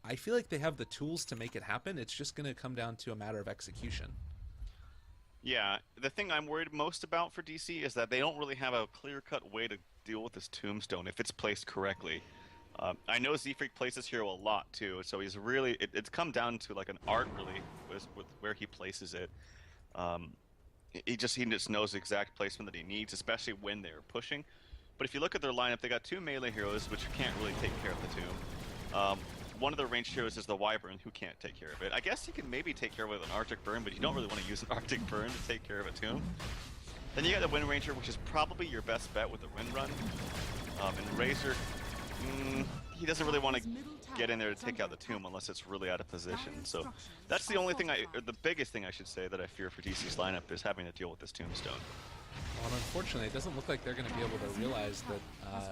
[SPEAKER 1] I feel like they have the tools to make it happen. It's just going to come down to a matter of execution.
[SPEAKER 2] Yeah, the thing I'm worried most about for DC is that they don't really have a clear-cut way to deal with this Tombstone if it's placed correctly. I know Z-Freak plays this hero a lot, too, so he's really... It's come down to, like, an art, really, with where he places it. He just knows the exact placement that he needs, especially when they're pushing. But if you look at their lineup, they got 2 melee heroes, which can't really take care of the Tomb. One of their ranged heroes is the Wyvern, who can't take care of it. I guess you can maybe take care of it with an Arctic Burn, but you don't really want to use an Arctic Burn to take care of a Tomb. Then you got the Wind Ranger, which is probably your best bet with the Wind Run. And Razor, he doesn't really want to get in there to take out the Tomb unless it's really out of position. So that's the only thing or the biggest thing I should say that I fear for DC's lineup is having to deal with this Tombstone.
[SPEAKER 1] Well, unfortunately, it doesn't look like they're going to be able to realize that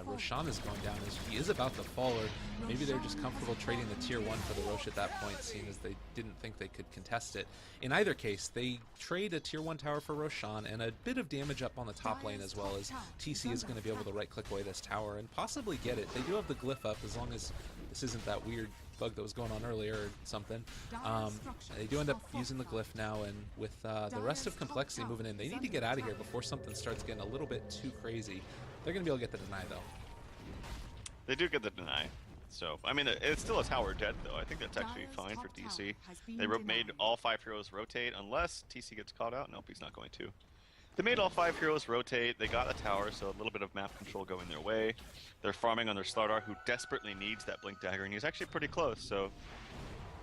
[SPEAKER 1] Roshan is going down as he is about to fall, or maybe they're just comfortable trading the tier 1 for the Rosh at that point, seeing as they didn't think they could contest it. In either case, they trade a tier 1 tower for Roshan and a bit of damage up on the top lane, as well as TC is going to be able to right-click away this tower and possibly get it. They do have the glyph up, as long as this isn't that weird bug that was going on earlier or something. They do end up using the glyph now, and with the rest of complexity moving in, they need to get out of here before something starts getting a little bit too crazy. They're going to be able to get the deny, though.
[SPEAKER 2] They do get the deny. So, I mean, it's still a tower dead, though. I think that's actually fine for DC. They made all 5 heroes rotate, unless TC gets caught out. Nope, he's not going to. They made all 5 heroes rotate. They got a tower, so a little bit of map control going their way. They're farming on their Slardar, who desperately needs that Blink Dagger, and he's actually pretty close. So,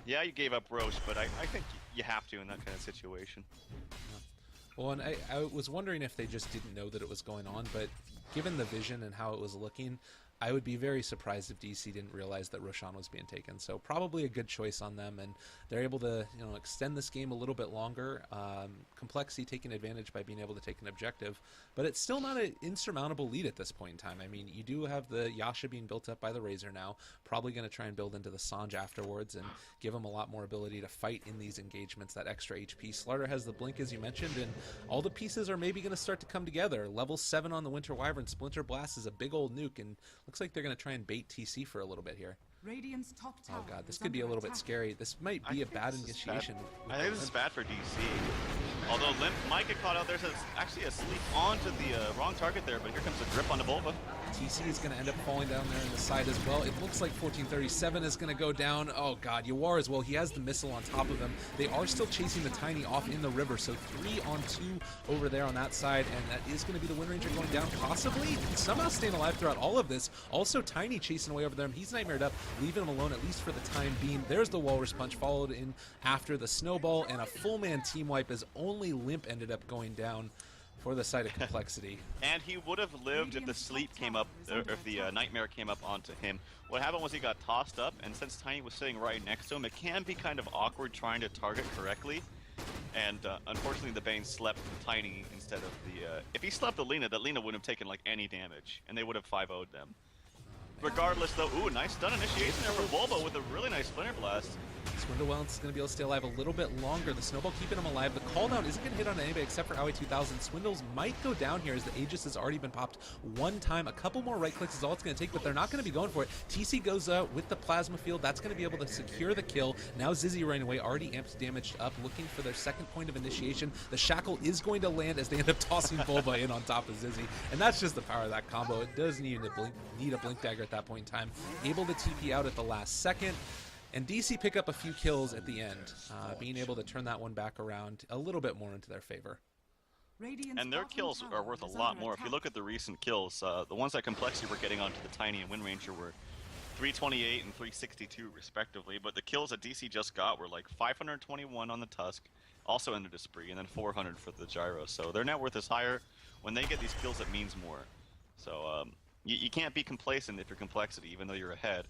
[SPEAKER 2] yeah, you gave up Roche, but I think you have to in that kind of situation.
[SPEAKER 1] Well, and I was wondering if they just didn't know that it was going on, but given the vision and how it was looking, I would be very surprised if DC didn't realize that Roshan was being taken. So probably a good choice on them, and they're able to extend this game a little bit longer. compLexity taking advantage by being able to take an objective, but it's still not an insurmountable lead at this point in time. I mean, you do have the Yasha being built up by the Razor now, probably going to try and build into the Sanj afterwards and give him a lot more ability to fight in these engagements, that extra HP. Slardar has the Blink, as you mentioned, and all the pieces are maybe going to start to come together. Level 7 on the Winter Wyvern, Splinter Blast is a big old nuke, and looks like they're going to try and bait TC for a little bit here.
[SPEAKER 3] Radiant's top tower
[SPEAKER 1] Oh god, this could be a little bit scary. This might be a bad initiation.
[SPEAKER 2] I think this is bad for DC. Although Limp might get caught out, there's actually a sleep onto the wrong target there, but here comes a grip on the Volva.
[SPEAKER 1] TC is going to end up falling down there in the side as well. It looks like 1437 is going to go down. Oh god, Yawar as well. He has the missile on top of him. They are still chasing the Tiny off in the river, so 3 on 2 over there on that side, and that is going to be the Wind Ranger going down, possibly somehow staying alive throughout all of this. Also Tiny chasing away over there. He's nightmared up, leaving him alone at least for the time being. There's the Walrus Punch, followed in after the Snowball, and a full man team wipe as only Limp ended up going down for the side of compLexity.
[SPEAKER 2] And he would have lived if the sleep came up, or if the nightmare came up onto him. What happened was he got tossed up, and since Tiny was sitting right next to him, it can be kind of awkward trying to target correctly. And unfortunately, the Bane slept Tiny instead of the. If he slept the Lina, that Lina wouldn't have taken like any damage, and they would have 5-0'd them. Regardless, though, ooh, nice stun initiation there for Volvo with a really nice Splinter Blast.
[SPEAKER 1] Swindlewell is going to be able to stay alive a little bit longer. The Snowball keeping him alive. The call down isn't going to hit on anybody except for Aoi 2000. Swindles might go down here as the Aegis has already been popped one time. A couple more right clicks is all it's going to take, but they're not going to be going for it. TC goes with the Plasma Field. That's going to be able to secure the kill. Now Zizzy running away, already amped damaged up, looking for their second point of initiation. The Shackle is going to land as they end up tossing Volva in on top of Zizzy, and that's just the power of that combo. It does need a Blink Dagger at that point in time. Able to TP out at the last second. And DC pick up a few kills at the end, being able to turn that one back around a little bit more into their favor.
[SPEAKER 2] And their kills are worth a lot more. If you look at the recent kills, the ones that compLexity were getting onto the Tiny and Wind Ranger were 328 and 362 respectively, but the kills that DC just got were like 521 on the Tusk, also ended a spree, and then 400 for the Gyro. So their net worth is higher. When they get these kills, it means more. So you can't be complacent if you're compLexity, even though you're ahead.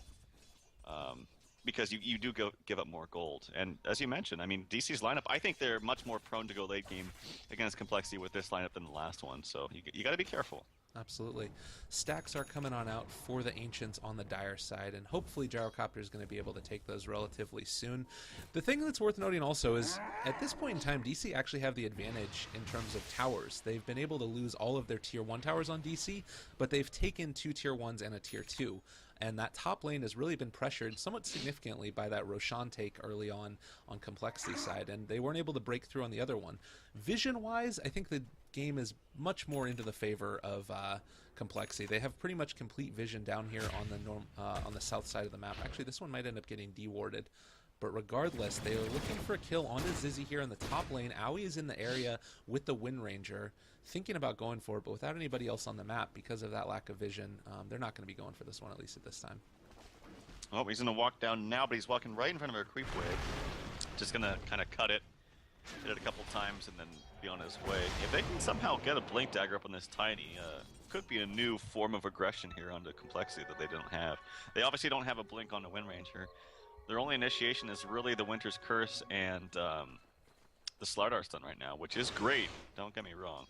[SPEAKER 2] Because you do give up more gold. And as you mentioned, I mean, DC's lineup, I think they're much more prone to go late game against compLexity with this lineup than the last one. So you got to be careful.
[SPEAKER 1] Absolutely. Stacks are coming on out for the Ancients on the Dire side, and hopefully Gyrocopter is going to be able to take those relatively soon. The thing that's worth noting also is, at this point in time, DC actually have the advantage in terms of towers. They've been able to lose all of their Tier 1 towers on DC, but they've taken 2 Tier 1s and a Tier 2. And that top lane has really been pressured somewhat significantly by that Roshan take early on compLexity side, and they weren't able to break through on the other one. Vision-wise, I think the game is much more into the favor of compLexity. They have pretty much complete vision down here on the south side of the map. Actually, this one might end up getting dewarded. But regardless, they are looking for a kill onto Zizzy here in the top lane. Aoi is in the area with the Wind Ranger, thinking about going for it, but without anybody else on the map because of that lack of vision. They're not going to be going for this one, at least at this time.
[SPEAKER 2] Oh, he's going to walk down now, but he's walking right in front of our creep wave. Just going to kind of cut it, hit it a couple times, and then be on his way. If they can somehow get a Blink Dagger up on this Tiny, could be a new form of aggression here onto compLexity that they don't have. They obviously don't have a Blink on the Wind Ranger. Their only initiation is really the Winter's Curse and the Slardar stun right now, which is great, don't get me wrong.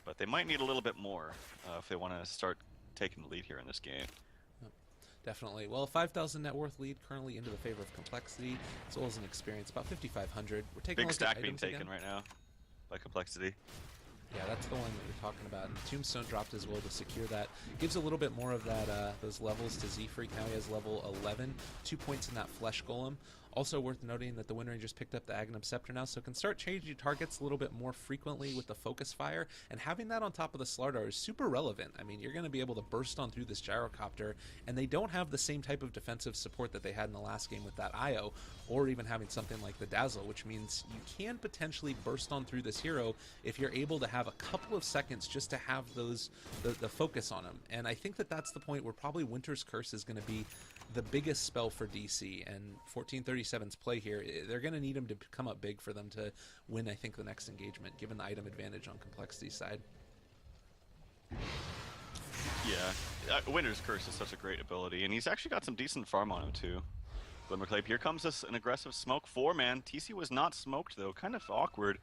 [SPEAKER 2] But they might need a little bit more if they want to start taking the lead here in this game.
[SPEAKER 1] Definitely. Well, a 5,000 net worth lead currently into the favor of compLexity, as well as an experience, about 5,500. We're taking
[SPEAKER 2] big stack being taken
[SPEAKER 1] again
[SPEAKER 2] right now by compLexity.
[SPEAKER 1] Yeah, that's the one that you're talking about. And Tombstone dropped as well to secure that. Gives a little bit more of that those levels to Z-Freak. Now he has level 11, 2 points in that Flesh Golem. Also worth noting that the Wind Ranger's picked up the Aghanim Scepter now, so can start changing targets a little bit more frequently with the focus fire, and having that on top of the Slardar is super relevant. I mean, you're going to be able to burst on through this Gyrocopter, and they don't have the same type of defensive support that they had in the last game with that IO, or even having something like the Dazzle, which means you can potentially burst on through this hero if you're able to have a couple of seconds just to have those the focus on him. And I think that that's the point where probably Winter's Curse is going to be the biggest spell for DC, and 1437's play here, they're going to need him to come up big for them to win, I think, the next engagement, given the item advantage on complexity's side.
[SPEAKER 2] Yeah, Winter's Curse is such a great ability, and he's actually got some decent farm on him too. Glimmerclape, here comes an aggressive smoke 4-man. TC was not smoked though, kind of awkward.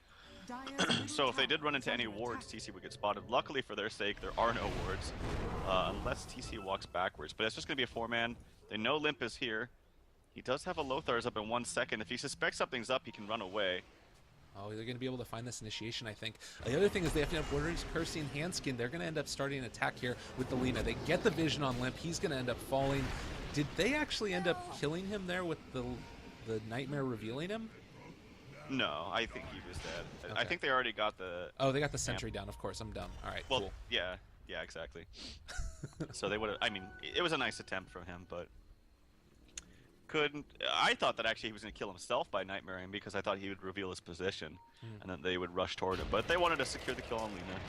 [SPEAKER 2] So if they did run into any wards, TC would get spotted. Luckily for their sake, there are no wards, unless TC walks backwards. But it's just going to be a 4-man. They know Limp is here. He does have a Lothar's up in 1 second. If he suspects something's up, he can run away.
[SPEAKER 1] Oh, they're going to be able to find this initiation, I think. The other thing is they have to have Winter's Curse and Handskin. They're going to end up starting an attack here with the Lina. They get the vision on Limp. He's going to end up falling. Did they actually end up killing him there with the Nightmare revealing him?
[SPEAKER 2] No, I think he was dead.
[SPEAKER 1] Okay.
[SPEAKER 2] I think they already got the...
[SPEAKER 1] Oh, they got the sentry down, of course. I'm dumb. All right,
[SPEAKER 2] well,
[SPEAKER 1] cool.
[SPEAKER 2] Yeah, exactly. So they would have... I mean, it was a nice attempt from him, but... couldn't... I thought that actually he was going to kill himself by Nightmaring because I thought he would reveal his position, and then they would rush toward him. But they wanted to secure the kill on Lina,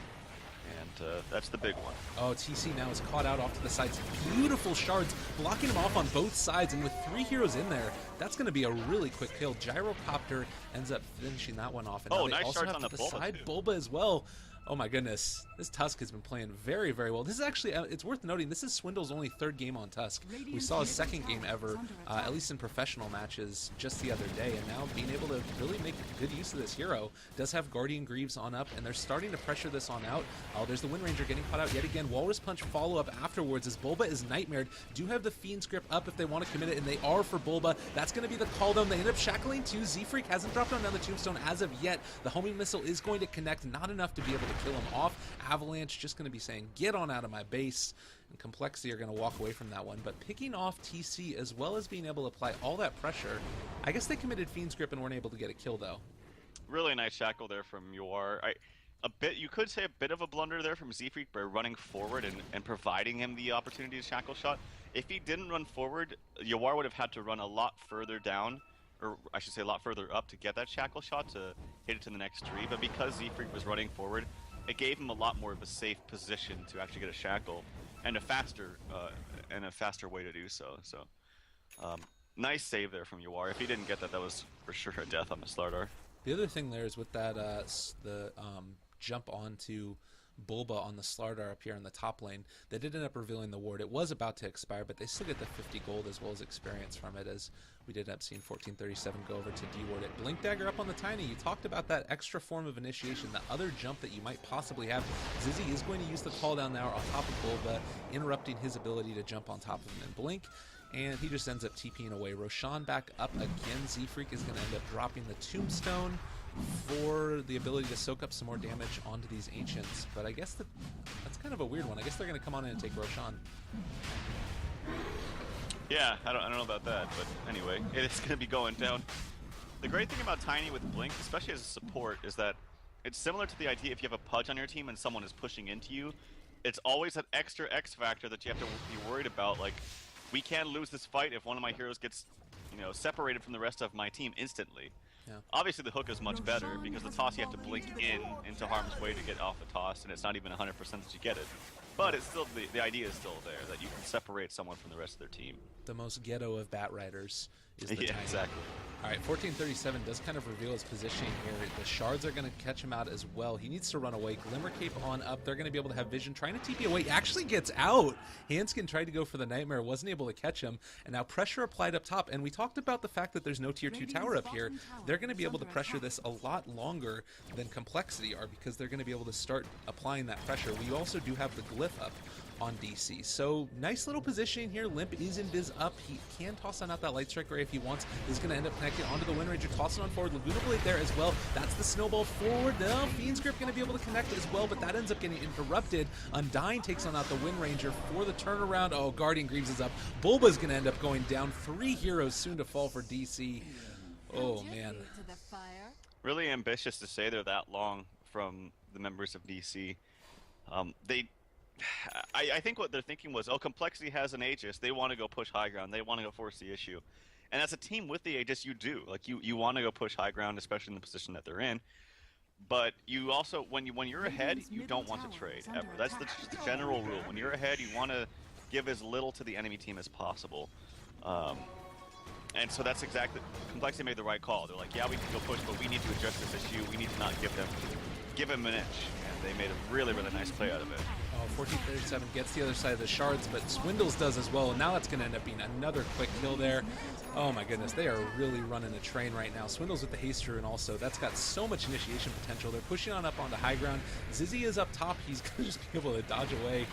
[SPEAKER 2] and that's the big one.
[SPEAKER 1] Oh, TC now is caught out off to the sides. Beautiful shards, blocking him off on both sides, and with 3 heroes in there, that's going to be a really quick kill. Gyrocopter ends up finishing that one off, and now they
[SPEAKER 2] nice
[SPEAKER 1] also
[SPEAKER 2] shards
[SPEAKER 1] have
[SPEAKER 2] on
[SPEAKER 1] to
[SPEAKER 2] the
[SPEAKER 1] the
[SPEAKER 2] Bulba
[SPEAKER 1] side
[SPEAKER 2] too.
[SPEAKER 1] Bulba as well. Oh my goodness, this Tusk has been playing very, very well. This is actually, it's worth noting, this is Swindle's only 3rd game on Tusk. We saw his 2nd game ever, at least in professional matches, just the other day, and now being able to really make good use of this hero. Does have Guardian Greaves on up, and they're starting to pressure this on out. Oh, there's the Wind Ranger getting caught out yet again. Walrus Punch follow-up afterwards as Bulba is nightmared. Do have the Fiend's Grip up if they want to commit it, and they are for Bulba. That's going to be the call down. They end up shackling too. Z-Freak hasn't dropped down the Tombstone as of yet. The homing missile is going to connect, not enough to be able to kill him off. Avalanche just going to be saying, get on out of my base, and compLexity are going to walk away from that one. But picking off TC as well as being able to apply all that pressure, I guess they committed Fiend's Grip and weren't able to get a kill though.
[SPEAKER 2] Really nice shackle there from Yor. You could say a bit of a blunder there from Z-Freak by running forward and providing him the opportunity to shackle shot. If he didn't run forward, Yor would have had to run a lot further down, or I should say a lot further up to get that shackle shot to hit it to the next tree. But because Z-Freak was running forward, it gave him a lot more of a safe position to actually get a shackle and a faster way to do so. So nice save there from Yor. If he didn't get that, that was for sure a death on the Slardar.
[SPEAKER 1] The other thing there is with that jump onto Bulba on the Slardar up here in the top lane, they did end up revealing the ward. It was about to expire, but they still get the 50 gold as well as experience from it, as we did end up seeing 1437 go over to D-ward it. Blink Dagger up on the Tiny. You talked about that extra form of initiation, the other jump that you might possibly have. Zizzy is going to use the call down now on top of Bulba, interrupting his ability to jump on top of him and blink. And he just ends up TPing away. Roshan back up again. Z-Freak is going to end up dropping the Tombstone for the ability to soak up some more damage onto these Ancients. But I guess that's kind of a weird one. I guess they're going to come on in and take Roshan.
[SPEAKER 2] Yeah, I don't know about that, but anyway, it's going to be going down. The great thing about Tiny with Blink, especially as a support, is that it's similar to the idea if you have a Pudge on your team and someone is pushing into you, it's always that extra X factor that you have to be worried about. Like, we can lose this fight if one of my heroes gets, separated from the rest of my team instantly.
[SPEAKER 1] Yeah.
[SPEAKER 2] Obviously the hook is much better because the toss you have to blink into harm's way to get off the toss, and it's not even 100% that you get it. But it's still the idea is still there that you can separate someone from the rest of their team.
[SPEAKER 1] The most ghetto of Bat Riders is the
[SPEAKER 2] Yeah,
[SPEAKER 1] Tiny.
[SPEAKER 2] exactly.
[SPEAKER 1] All right, 1437 does kind of reveal his positioning here. The shards are going to catch him out as well. He needs to run away. Glimmer Cape on up. They're going to be able to have vision. Trying to TP away. He actually gets out. Handskin tried to go for the Nightmare. Wasn't able to catch him. And now pressure applied up top. And we talked about the fact that there's no tier 2 tower up here. They're going to be able to pressure this a lot longer than compLexity are because they're going to be able to start applying that pressure. We also do have the glyph up on DC. So nice little positioning here. Limp is in Biz up. He can toss on out that Light Strike Ray if he wants. He's going to end up connected onto the Wind Ranger, tossing on forward. Laguna Blade there as well. That's the snowball forward. No, Fiend's Grip going to be able to connect as well, but that ends up getting interrupted. Undying takes on out the Wind Ranger for the turnaround. Oh, Guardian Greaves is up. Bulba's going to end up going down. 3 heroes soon to fall for DC. Oh, man.
[SPEAKER 2] Really ambitious to say they're that long from the members of DC. I think what they're thinking was, oh, compLexity has an Aegis. They want to go push high ground. They want to go force the issue. And as a team with the Aegis, you do. Like, you want to go push high ground, especially in the position that they're in. But you also, when you're ahead, you don't want to trade, ever. That's the general rule. When you're ahead, you want to give as little to the enemy team as possible. And so that's exactly, compLexity made the right call. They're like, yeah, we can go push, but we need to address this issue. We need to not give them an inch. And they made a really, really nice play out of it.
[SPEAKER 1] Oh, 1437 gets the other side of the shards, but Swindles does as well. And now that's going to end up being another quick kill there. Oh my goodness, they are really running a train right now. Swindles with the haste rune also. That's got so much initiation potential. They're pushing on up onto high ground. Zizzy is up top. He's going to just be able to dodge away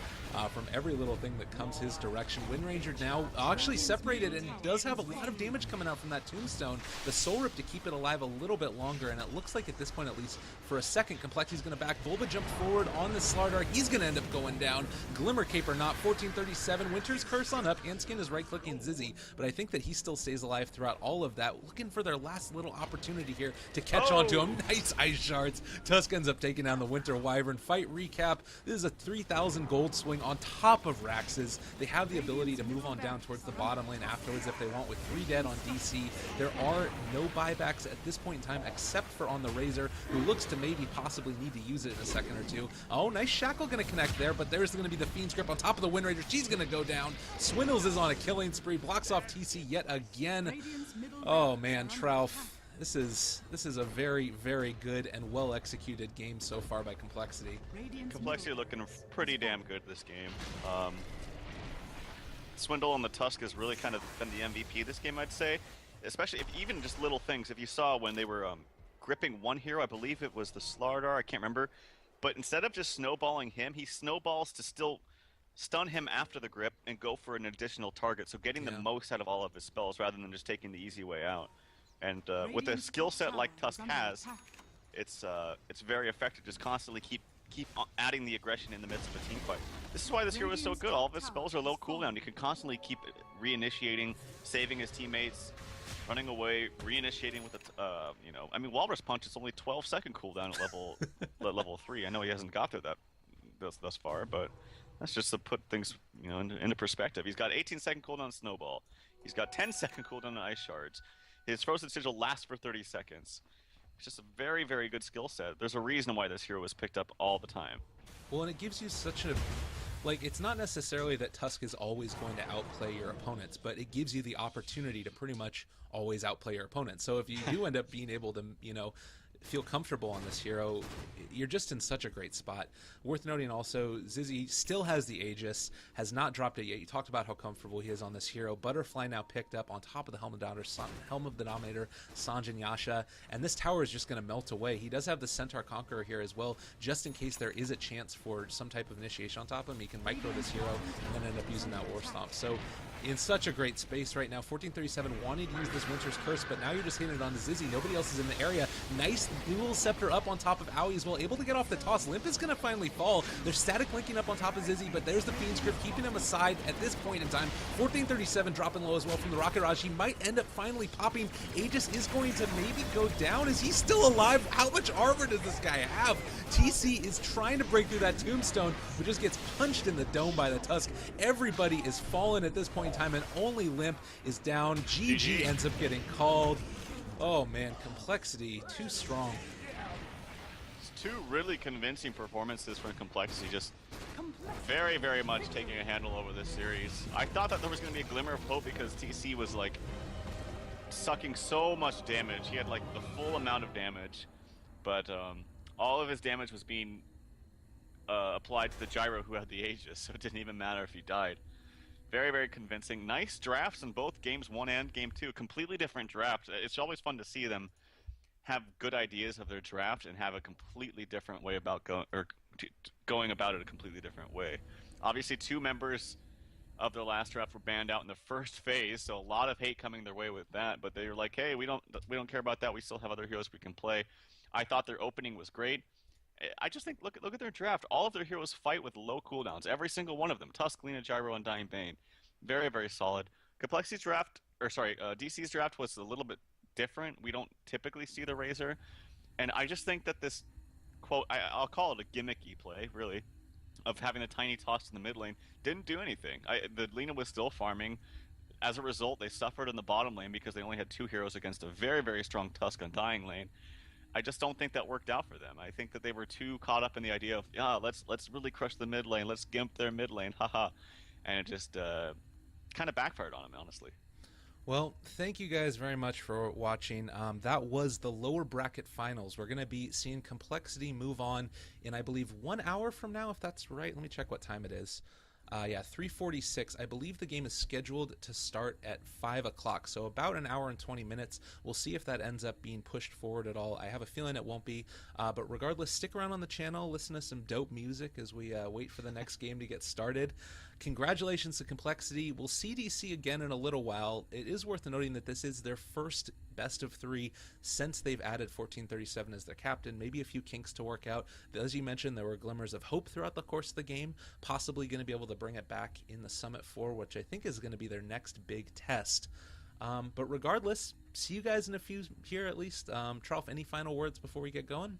[SPEAKER 1] from every little thing that comes his direction. Wind Ranger now actually separated and does have a lot of damage coming out from that tombstone. The Soul Rip to keep it alive a little bit longer, and it looks like at this point, at least for a second, compLexity's going to back. Bulba jumped forward on the Slardar. He's going to end up going down. Glimmer Cape or not, 1437. Winter's Curse on up. Anskin is right-clicking Zizzy, but I think that he still stays alive throughout all of that, looking for their last little opportunity here to catch on to him. Nice ice shards. Tusk ends up taking down the Winter Wyvern. Fight recap. This is a 3,000 gold swing on top of Rax's. They have the ability to move on down towards the bottom lane afterwards if they want with 3 dead on DC. There are no buybacks at this point in time except for on the Razor, who looks to maybe possibly need to use it in a second or two. Oh, nice Shackle going to connect there, but there's going to be the Fiend's Grip on top of the Wind Ranger. She's going to go down. Swindles is on a killing spree, blocks off TC yet again. Oh man, TraLF. This is a very, very good and well executed game so far by compLexity.
[SPEAKER 2] compLexity looking pretty damn good this game. Swindle on the Tusk has really kind of been the MVP this game, I'd say. Especially if even just little things. If you saw when they were gripping one hero, I believe it was the Slardar, I can't remember. But instead of just snowballing him, he snowballs to still stun him after the grip and go for an additional target. So getting the most out of all of his spells rather than just taking the easy way out. And with a skill set like Tusk has, it's very effective. Just constantly keep adding the aggression in the midst of a team fight. This is why this hero is so good. All of his spells are low cooldown. He can constantly keep reinitiating, saving his teammates, running away, reinitiating with a, you know, I mean, Walrus Punch is only 12-second cooldown at level 3. I know he hasn't got to that thus far, but that's just to put things, you know, into perspective. He's got 18-second cooldown Snowball. He's got 10-second cooldown on Ice Shards. His Frozen Sigil lasts for 30 seconds. It's just a very, very good skill set. There's a reason why this hero is picked up all the time.
[SPEAKER 1] Well, and it gives you such a... Like, it's not necessarily that Tusk is always going to outplay your opponents, but it gives you the opportunity to pretty much always outplay your opponents. So if you do end up being able to, you know, feel comfortable on this hero, you're just in such a great spot. Worth noting also, Zizzy still has the Aegis, has not dropped it yet. You talked about how comfortable he is on this hero. Butterfly now picked up on top of the Helm of the Dominator, Sanj and Yasha, and this tower is just going to melt away. He does have the Centaur Conqueror here as well, just in case there is a chance for some type of initiation on top of him. He can micro this hero and then end up using that War Stomp. So in such a great space right now. 1437 wanting to use this Winter's Curse, but now you're just hitting it on to Zizzy. Nobody else is in the area. Nice dual scepter up on top of Owie as well. Able to get off the toss. Limp is going to finally fall. They're static linking up on top of Zizzy, but there's the Fiend's Grip keeping him aside at this point in time. 1437 dropping low as well from the Rocket Raj. He might end up finally popping. Aegis is going to maybe go down. Is he still alive? How much armor does this guy have? TC is trying to break through that tombstone, but just gets punched in the dome by the Tusk. Everybody is fallen at this point in time, and only Limp is down. GG ends up getting called. Oh man, compLexity too strong.
[SPEAKER 2] It's two really convincing performances from compLexity, just very, very much taking a handle over this series. I thought that there was going to be a glimmer of hope because TC was like sucking so much damage. He had like the full amount of damage, but all of his damage was being applied to the Gyro who had the Aegis, so it didn't even matter if he died. Very, very convincing. Nice drafts in both games 1 and game 2. Completely different drafts. It's always fun to see them have good ideas of their draft and have a completely different way about going about it a completely different way. Obviously, two members of their last draft were banned out in the first phase, so a lot of hate coming their way with that. But they were like, "Hey, we don't care about that. We still have other heroes we can play." I thought their opening was great. I just think look at their draft. All of their heroes fight with low cooldowns. Every single one of them. Tusk, Lina, Gyro, and Dying Bane. Very, very solid. Complexity's draft, or sorry, DC's draft was a little bit different. We don't typically see the Razor, and I just think that this quote, I'll call it a gimmicky play, really, of having the tiny toss in the mid lane didn't do anything. The Lina was still farming. As a result, they suffered in the bottom lane because they only had two heroes against a very, very strong Tusk on Dying lane. I just don't think that worked out for them. I think that they were too caught up in the idea of, yeah, let's really crush the mid lane, let's gimp their mid lane, haha, and it just kind of backfired on them, honestly.
[SPEAKER 1] Well, thank you guys very much for watching. That was the lower bracket finals. We're going to be seeing compLexity move on in, I believe, 1 hour from now, if that's right. Let me check what time it is. Yeah, 3:46. I believe the game is scheduled to start at 5 o'clock, so about an hour and 20 minutes. We'll see if that ends up being pushed forward at all. I have a feeling it won't be, but regardless, stick around on the channel, listen to some dope music as we wait for the next game to get started. Congratulations to compLexity. We'll see DC again in a little while. It is worth noting that this is their first best of 3 since they've added 1437 as their captain. Maybe a few kinks to work out. As you mentioned, there were glimmers of hope throughout the course of the game, possibly going to be able to bring it back in the Summit 4, which I think is going to be their next big test. But regardless, see you guys in a few here at least. TraLF, any final words before we get going?